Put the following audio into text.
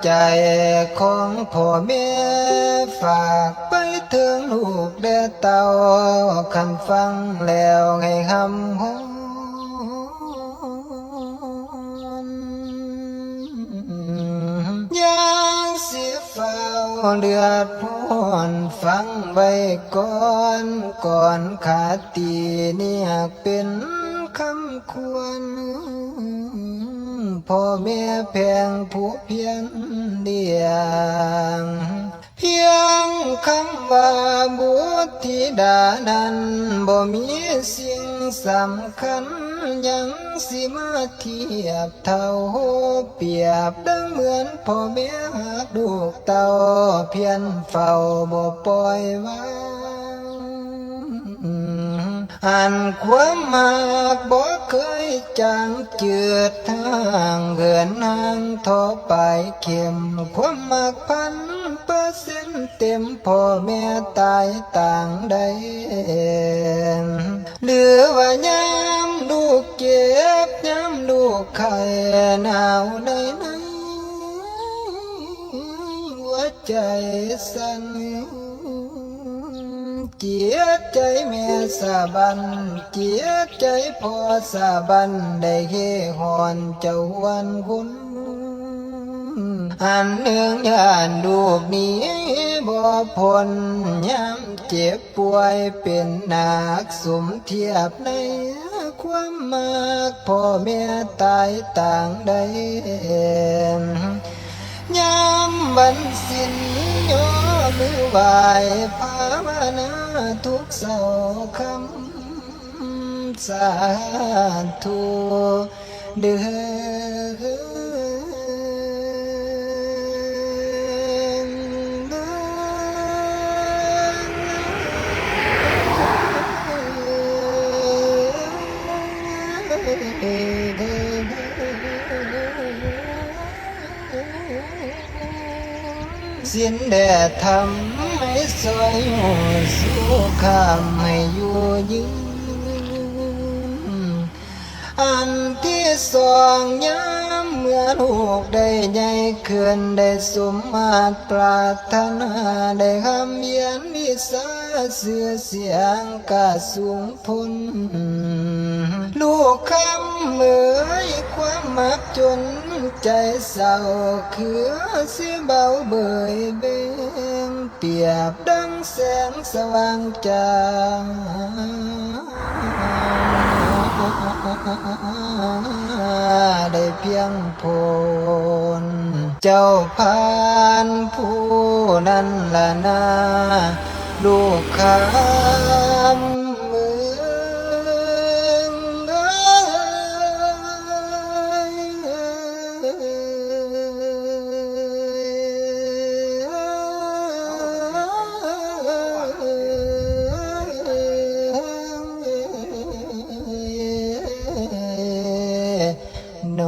ใจของพ่อแม่ฝากไปถึงลูกแด่เต้าคันฟังแล้วให้หำหวนยังสิฝ้าวเดือดร้อนฟังไว้ก่อนขาดตีเนี่ยเป็นคำควรพ่อแม่แพงผู้เพียงเดียงเพียงคำว่าบุตรธิดานั้นบ่มีสิ่งสำคัญยังสิมาเทียบเท่าเปรียบดังเหมือนพ่อแม่หักลูกเต้าเพียรเฝ้าบ่ปล่อยวางอันความมากบ่เคยจางเจือทางเหือนนางทอไปเข้มความมาก1,000%เต็มพ่อแม่ตายต่างใดหรือว่ายามลูกเจ็บยามลูกไข้หนาวในหัวใจสั่นเจียดใจแม่สาบันเจียดใจพ่อสาบันได้เฮหอนเจ้าวันคุณอันเนื่องยานลูกนี้บ่พ้นยามเจ็บป่วยเป็นหนักสมเทียบในความมากพ่อแม่ตายต่างใดยามบันสิ้นย่อมือไหวภาวนาทุกเศร้าคำสาธุเด้สิ้นแด่ทำให้สวยหัวสู้ข้ามให้อยู่ยืนอันที่สองย้ำเมื่อลูกได้ใหญ่ขึ้นได้สมมาตรปรารถนาได้คำเยียนวิสาเสื่อเสียงกาสูงพ้นลูกคำเมื่อยความมักจนใจเศร้าคือเสียเบาเบยเบงเปรียบดังแสงสว่างจางได้เพียงพ้นเจ้าพานผู้นั้นละนาลูกคำมือโน